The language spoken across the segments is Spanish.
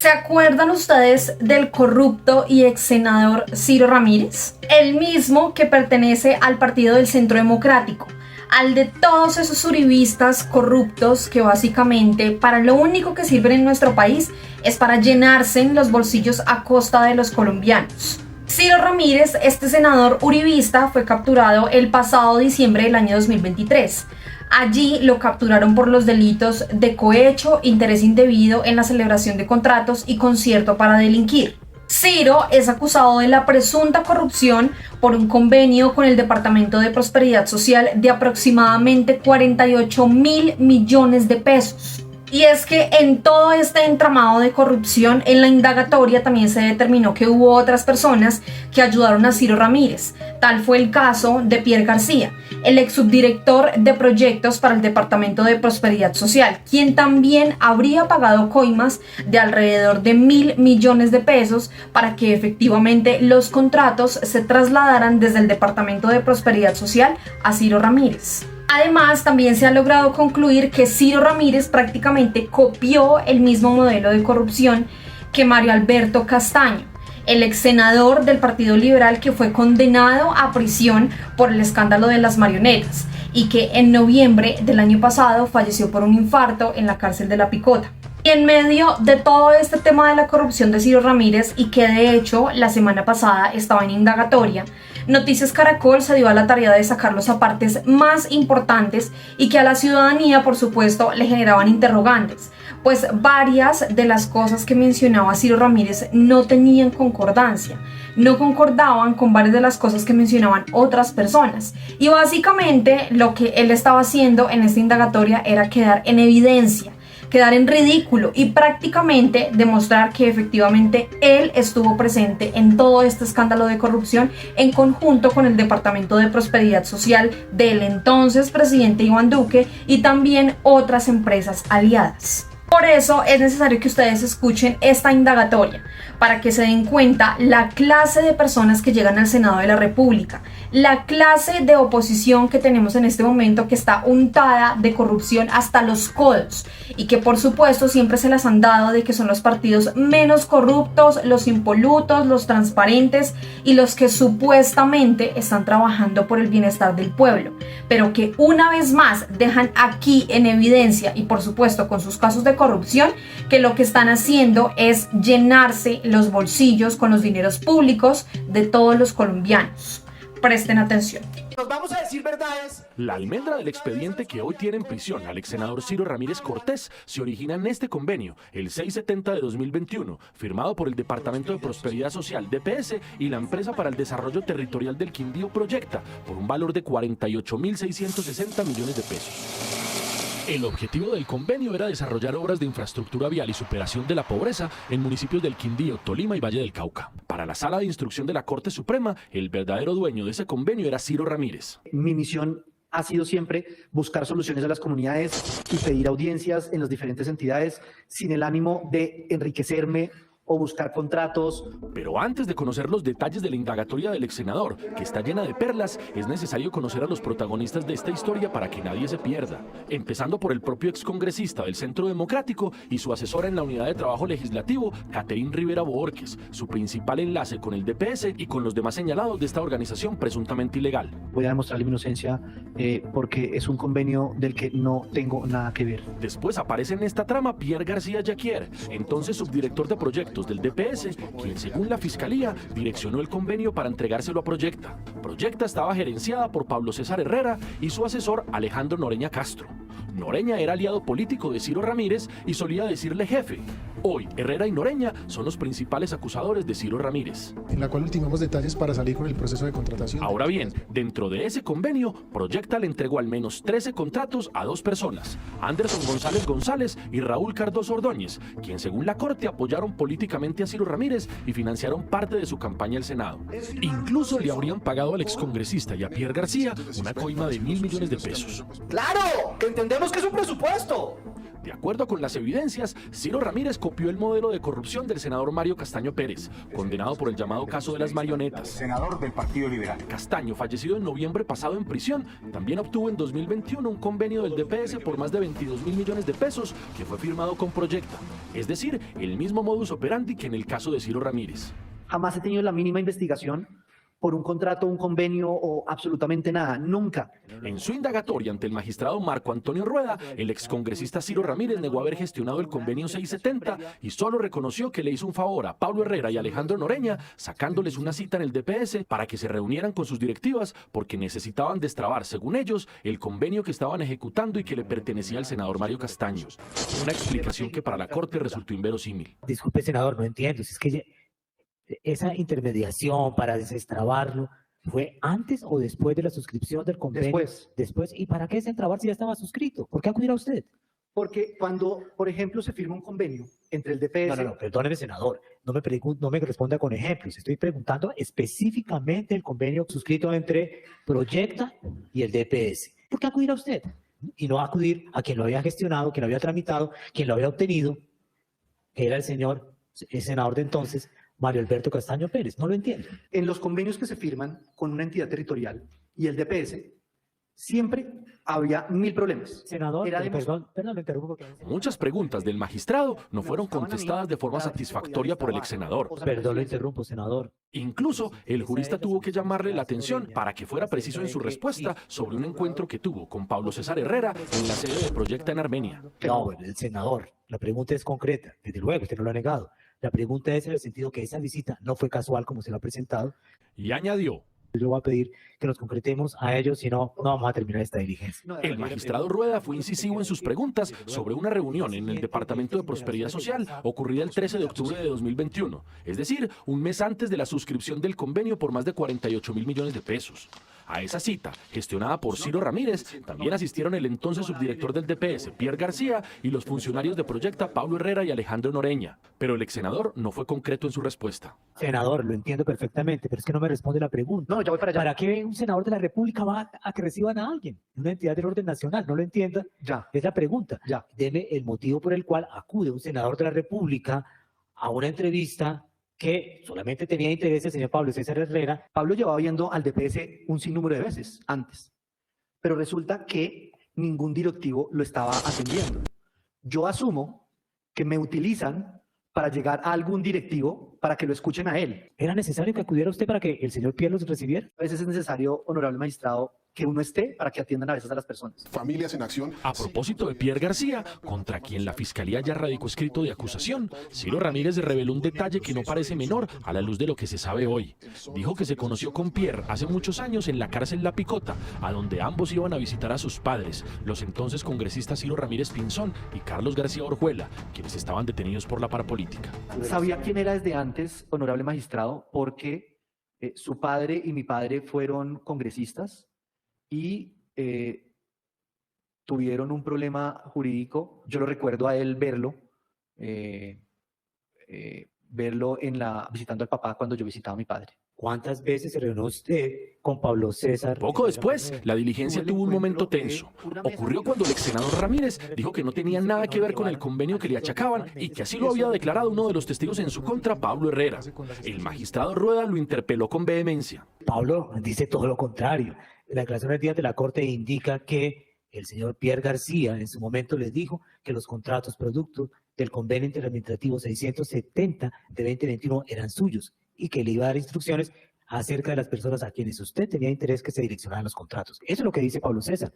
¿Se acuerdan ustedes del corrupto y ex senador Ciro Ramírez? El mismo que pertenece al Partido del Centro Democrático, al de todos esos uribistas corruptos que básicamente para lo único que sirven en nuestro país es para llenarse en los bolsillos a costa de los colombianos. Ciro Ramírez, este senador uribista, fue capturado el pasado diciembre del año 2023. Allí lo capturaron por los delitos de cohecho, interés indebido en la celebración de contratos y concierto para delinquir. Ciro es acusado de la presunta corrupción por un convenio con el Departamento de Prosperidad Social de aproximadamente 48.000 millones de pesos. Y es que en todo este entramado de corrupción, en la indagatoria también se determinó que hubo otras personas que ayudaron a Ciro Ramírez. Tal fue el caso de Pierre García, el ex subdirector de proyectos para el Departamento de Prosperidad Social, quien también habría pagado coimas de alrededor de 1.000 millones de pesos para que efectivamente los contratos se trasladaran desde el Departamento de Prosperidad Social a Ciro Ramírez. Además, también se ha logrado concluir que Ciro Ramírez prácticamente copió el mismo modelo de corrupción que Mario Alberto Castaño, el ex senador del Partido Liberal que fue condenado a prisión por el escándalo de las marionetas y que en noviembre del año pasado falleció por un infarto en la cárcel de La Picota. Y en medio de todo este tema de la corrupción de Ciro Ramírez, y que de hecho la semana pasada estaba en indagatoria, Noticias Caracol se dio a la tarea de sacar los apartes más importantes y que a la ciudadanía, por supuesto, le generaban interrogantes, pues varias de las cosas que mencionaba Ciro Ramírez no tenían concordancia, no concordaban con varias de las cosas que mencionaban otras personas. Y básicamente lo que él estaba haciendo en esta indagatoria era quedar en evidencia, quedar en ridículo y prácticamente demostrar que efectivamente él estuvo presente en todo este escándalo de corrupción en conjunto con el Departamento de Prosperidad Social del entonces presidente Iván Duque y también otras empresas aliadas. Por eso es necesario que ustedes escuchen esta indagatoria para que se den cuenta la clase de personas que llegan al Senado de la República, la clase de oposición que tenemos en este momento que está untada de corrupción hasta los codos y que por supuesto siempre se las han dado de que son los partidos menos corruptos, los impolutos, los transparentes y los que supuestamente están trabajando por el bienestar del pueblo, pero que una vez más dejan aquí en evidencia y por supuesto con sus casos de corrupción que lo que están haciendo es llenarse los bolsillos con los dineros públicos de todos los colombianos. Presten atención. Nos vamos a decir verdades. La almendra del expediente que hoy tiene en prisión al ex senador Ciro Ramírez Cortés se origina en este convenio, el 670 de 2021, firmado por el Departamento de Prosperidad Social, DPS, y la Empresa para el Desarrollo Territorial del Quindío Proyecta, por un valor de 48.660 millones de pesos. El objetivo del convenio era desarrollar obras de infraestructura vial y superación de la pobreza en municipios del Quindío, Tolima y Valle del Cauca. Para la Sala de Instrucción de la Corte Suprema, el verdadero dueño de ese convenio era Ciro Ramírez. Mi misión ha sido siempre buscar soluciones a las comunidades y pedir audiencias en las diferentes entidades sin el ánimo de enriquecerme o buscar contratos. Pero antes de conocer los detalles de la indagatoria del ex senador, que está llena de perlas, es necesario conocer a los protagonistas de esta historia para que nadie se pierda. Empezando por el propio excongresista del Centro Democrático y su asesora en la Unidad de Trabajo Legislativo, Catherine Rivera Bohórquez, su principal enlace con el DPS y con los demás señalados de esta organización presuntamente ilegal. Voy a demostrarle mi inocencia porque es un convenio del que no tengo nada que ver. Después aparece en esta trama Pierre García Jacquier, entonces subdirector de proyectos del DPS, quien según la Fiscalía direccionó el convenio para entregárselo a Proyecta. Proyecta estaba gerenciada por Pablo César Herrera y su asesor Alejandro Noreña Castro. Noreña era aliado político de Ciro Ramírez y solía decirle jefe. Hoy, Herrera y Noreña son los principales acusadores de Ciro Ramírez, en la cual ultimamos detalles para salir con el proceso de contratación. Ahora bien, dentro de ese convenio, Proyecta le entregó al menos 13 contratos a dos personas, Anderson González González y Raúl Cardoso Ordóñez, quien según la Corte apoyaron políticamente a Ciro Ramírez y financiaron parte de su campaña al Senado. Incluso le habrían pagado al excongresista y a Pierre García una coima de 1.000 millones de pesos. ¡Claro! ¡Que entendemos que es un presupuesto! De acuerdo con las evidencias, Ciro Ramírez copió el modelo de corrupción del senador Mario Castaño Pérez, condenado por el llamado caso de las marionetas. Senador del Partido Liberal. Castaño, fallecido en noviembre pasado en prisión, también obtuvo en 2021 un convenio del DPS por más de 22.000 millones de pesos que fue firmado con Proyecta. Es decir, el mismo modus operandi que en el caso de Ciro Ramírez. Jamás he tenido la mínima investigación por un contrato, un convenio o absolutamente nada, nunca. En su indagatoria ante el magistrado Marco Antonio Rueda, el excongresista Ciro Ramírez negó haber gestionado el convenio 670 y solo reconoció que le hizo un favor a Pablo Herrera y Alejandro Noreña, sacándoles una cita en el DPS para que se reunieran con sus directivas porque necesitaban destrabar, según ellos, el convenio que estaban ejecutando y que le pertenecía al senador Mario Castaño. Una explicación que para la Corte resultó inverosímil. Disculpe, senador, no entiendo. Es que esa intermediación para destrabarlo, ¿fue antes o después de la suscripción del convenio? Después. Después. ¿Y para qué destrabar si ya estaba suscrito? ¿Por qué acudir a usted? Porque cuando, por ejemplo, se firma un convenio entre el DPS... No, perdóneme, senador. No me responda con ejemplos. Estoy preguntando específicamente el convenio suscrito entre Proyecta y el DPS. ¿Por qué acudir a usted? Y no acudir a quien lo había gestionado, quien lo había tramitado, quien lo había obtenido, que era el senador de entonces, Mario Alberto Castaño Pérez. No lo entiendo. En los convenios que se firman con una entidad territorial y el DPS, siempre había 1000 problemas. Senador, perdón, lo interrumpo. Muchas preguntas del magistrado no fueron contestadas de forma satisfactoria por el exsenador. Perdón, lo interrumpo, senador. Incluso, el jurista tuvo que llamarle la atención para que fuera preciso en su respuesta sobre un encuentro que tuvo con Pablo César Herrera en la sede de Proyecta en Armenia. No, bueno, el senador, la pregunta es concreta. Desde luego, usted no lo ha negado. La pregunta es en el sentido que esa visita no fue casual como se lo ha presentado. Y añadió: yo voy a pedir que nos concretemos a ellos, si no, no vamos a terminar esta diligencia. El magistrado Rueda fue incisivo en sus preguntas sobre una reunión en el Departamento de Prosperidad Social ocurrida el 13 de octubre de 2021, es decir, un mes antes de la suscripción del convenio por más de 48.000 millones de pesos. A esa cita, gestionada por Ciro Ramírez, también asistieron el entonces subdirector del DPS, Pierre García, y los funcionarios de Proyecta, Pablo Herrera y Alejandro Noreña. Pero el exsenador no fue concreto en su respuesta. Senador, lo entiendo perfectamente, pero es que no me responde la pregunta. No, ya voy para allá. ¿Para qué un senador de la República va a que reciban a alguien? Una entidad del orden nacional, no lo entienda. Ya. Es la pregunta. Ya. Deme el motivo por el cual acude un senador de la República a una entrevista que solamente tenía interés el señor Pablo César Herrera. Pablo llevaba viendo al DPS un sinnúmero de veces antes, pero resulta que ningún directivo lo estaba atendiendo. Yo asumo que me utilizan para llegar a algún directivo para que lo escuchen a él. ¿Era necesario que acudiera usted para que el señor Pierre los recibiera? A veces es necesario, honorable magistrado, que uno esté para que atiendan a veces a las personas. Familias en Acción. A propósito de Pierre García, contra quien la Fiscalía ya radicó escrito de acusación, Ciro Ramírez reveló un detalle que no parece menor a la luz de lo que se sabe hoy. Dijo que se conoció con Pierre hace muchos años en la cárcel La Picota, a donde ambos iban a visitar a sus padres, los entonces congresistas Ciro Ramírez Pinzón y Carlos García Orjuela, quienes estaban detenidos por la parapolítica. Sabía quién era desde antes, honorable magistrado, porque su padre y mi padre fueron congresistas y tuvieron un problema jurídico. Yo lo recuerdo a él verlo visitando al papá cuando yo visitaba a mi padre. ¿Cuántas veces se reunió usted con Pablo César? Poco después, la diligencia tuvo un momento tenso. Ocurrió cuando el exsenador Ramírez dijo que no tenía nada que ver con el convenio que le achacaban y que así lo había declarado uno de los testigos en su contra, Pablo Herrera. El magistrado Rueda lo interpeló con vehemencia. Pablo dice todo lo contrario. La declaración del día de la Corte indica que el señor Pierre García en su momento les dijo que los contratos producto del convenio interadministrativo 670 de 2021 eran suyos y que le iba a dar instrucciones acerca de las personas a quienes usted tenía interés que se direccionaran los contratos. Eso es lo que dice Pablo César,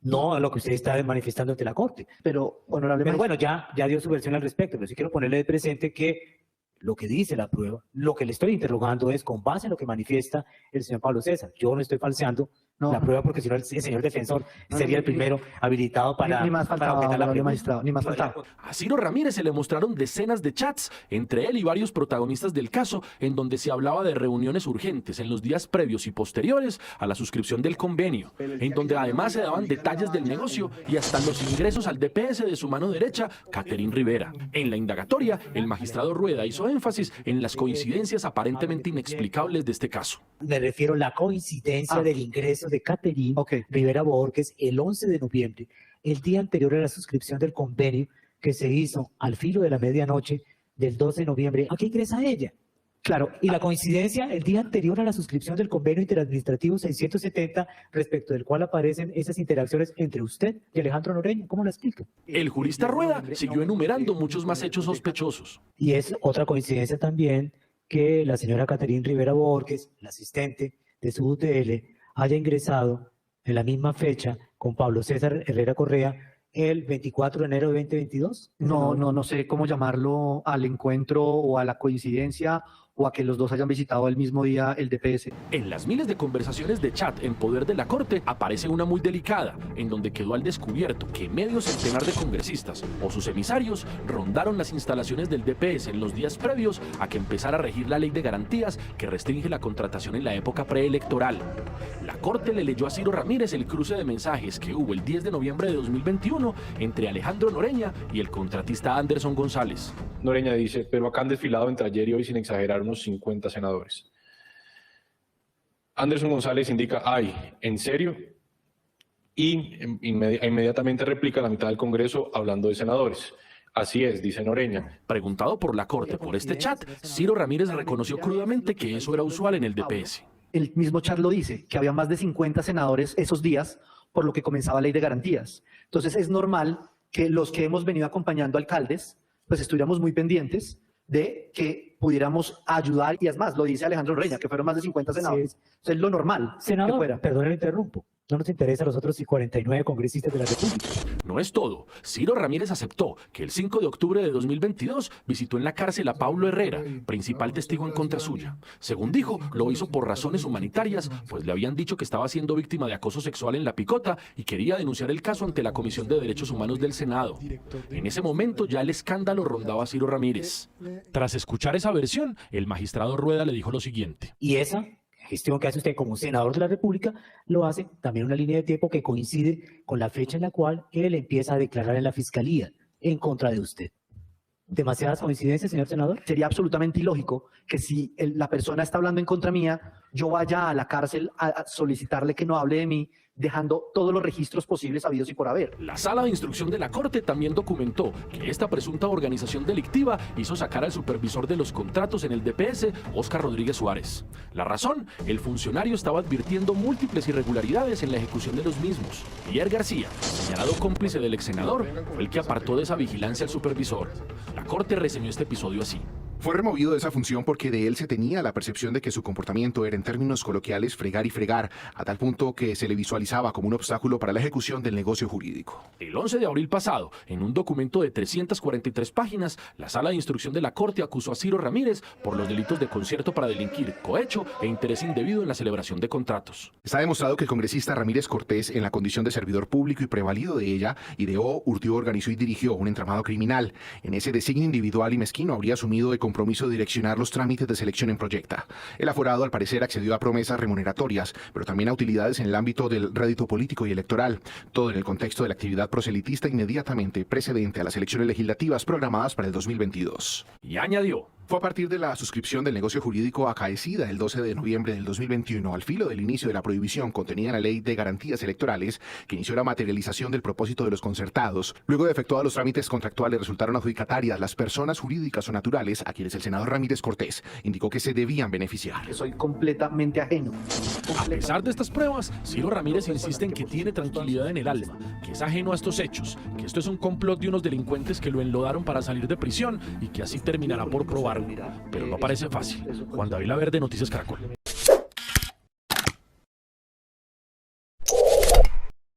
no a lo que usted está manifestando ante la Corte. Pero, honorable Pero bueno, ya dio su versión al respecto, pero sí quiero ponerle de presente que lo que dice la prueba, lo que le estoy interrogando es con base en lo que manifiesta el señor Pablo César. Yo no estoy falseando la prueba porque si no el señor defensor sería el primero habilitado para ni más faltaba, objetar la honorable pregunta. magistrado, ni más faltaba. A Ciro Ramírez se le mostraron decenas de chats entre él y varios protagonistas del caso en donde se hablaba de reuniones urgentes en los días previos y posteriores a la suscripción del convenio, en donde además se daban detalles del negocio y hasta los ingresos al DPS de su mano derecha, Catherine Rivera. En la indagatoria, el magistrado Rueda hizo énfasis en las coincidencias aparentemente inexplicables de este caso. Me refiero a la coincidencia del ingreso de Catherine Rivera Borges el 11 de noviembre el día anterior a la suscripción del convenio que se hizo al filo de la medianoche del 12 de noviembre. ¿A qué ingresa ella? Claro, Y la coincidencia el día anterior a la suscripción del convenio interadministrativo 670, respecto del cual aparecen esas interacciones entre usted y Alejandro Noreña. ¿Cómo la explica? El jurista Rueda siguió enumerando muchos más hechos sospechosos. Y es otra coincidencia también que la señora Caterine Rivera Borges, la asistente de su UTL, haya ingresado en la misma fecha con Pablo César Herrera Correa el 24 de enero de 2022. no sé cómo llamarlo al encuentro o a la coincidencia o a que los dos hayan visitado el mismo día el DPS. En las miles de conversaciones de chat en poder de la Corte aparece una muy delicada, en donde quedó al descubierto que medio centenar de congresistas o sus emisarios rondaron las instalaciones del DPS en los días previos a que empezara a regir la ley de garantías que restringe la contratación en la época preelectoral. La Corte le leyó a Ciro Ramírez el cruce de mensajes que hubo el 10 de noviembre de 2021 entre Alejandro Noreña y el contratista Anderson González. Noreña dice, pero acá han desfilado entre ayer y hoy, sin exagerar, unos 50 senadores. Anderson González indica, ay, ¿en serio? Y inmediatamente replica la mitad del Congreso hablando de senadores. Así es, dice Noreña. Preguntado por la Corte por este chat, Ciro Ramírez reconoció crudamente que eso era usual en el DPS. El mismo chat lo dice, que había más de 50 senadores esos días, por lo que comenzaba la ley de garantías. Entonces es normal que los que hemos venido acompañando alcaldes, pues estuviéramos muy pendientes de que pudiéramos ayudar, y es más, lo dice Alejandro Noreña, que fueron más de 50 senadores. Sí. Eso es lo normal. que Senador, fuera. perdón, le interrumpo. ¿No nos interesa a los otros 49 congresistas de la República? No es todo. Ciro Ramírez aceptó que el 5 de octubre de 2022 visitó en la cárcel a Paulo Herrera, principal testigo en contra suya. Según dijo, lo hizo por razones humanitarias, pues le habían dicho que estaba siendo víctima de acoso sexual en La Picota y quería denunciar el caso ante la Comisión de Derechos Humanos del Senado. En ese momento ya el escándalo rondaba a Ciro Ramírez. Tras escuchar esa versión, el magistrado Rueda le dijo lo siguiente. Y esa gestión que hace usted como senador de la República lo hace también en una línea de tiempo que coincide con la fecha en la cual él empieza a declarar en la Fiscalía en contra de usted. ¿Demasiadas coincidencias, señor senador? Sería absolutamente ilógico que si la persona está hablando en contra mía, yo vaya a la cárcel a solicitarle que no hable de mí, dejando todos los registros posibles habidos y por haber. La sala de instrucción de la Corte también documentó que esta presunta organización delictiva hizo sacar al supervisor de los contratos en el DPS, Óscar Rodríguez Suárez. La razón, el funcionario estaba advirtiendo múltiples irregularidades en la ejecución de los mismos. Pierre García, señalado cómplice del ex senador, fue el que apartó de esa vigilancia al supervisor. La Corte reseñó este episodio así. Fue removido de esa función porque de él se tenía la percepción de que su comportamiento era, en términos coloquiales, fregar y fregar, a tal punto que se le visualizaba como un obstáculo para la ejecución del negocio jurídico. El 11 de abril pasado, en un documento de 343 páginas, la sala de instrucción de la Corte acusó a Ciro Ramírez por los delitos de concierto para delinquir, cohecho e interés indebido en la celebración de contratos. Está demostrado que el congresista Ramírez Cortés, en la condición de servidor público y prevalido de ella, ideó, urdió, organizó y dirigió un entramado criminal. En ese designio individual y mezquino habría asumido el compromiso de direccionar los trámites de selección en Proyecta. El aforado, al parecer, accedió a promesas remuneratorias, pero también a utilidades en el ámbito del rédito político y electoral, todo en el contexto de la actividad proselitista inmediatamente precedente a las elecciones legislativas programadas para el 2022. Y añadió. Fue a partir de la suscripción del negocio jurídico acaecida el 12 de noviembre del 2021, al filo del inicio de la prohibición contenida en la Ley de Garantías Electorales, que inició la materialización del propósito de los concertados. Luego de efectuados los trámites contractuales, resultaron adjudicatarias las personas jurídicas o naturales a quienes el senador Ramírez Cortés indicó que se debían beneficiar. Soy completamente ajeno. A pesar de estas pruebas, Ciro Ramírez insiste en que tiene tranquilidad en el alma, que es ajeno a estos hechos, que esto es un complot de unos delincuentes que lo enlodaron para salir de prisión y que así terminará por probarlo. Pero no parece fácil. Juan David Laverde, Noticias Caracol.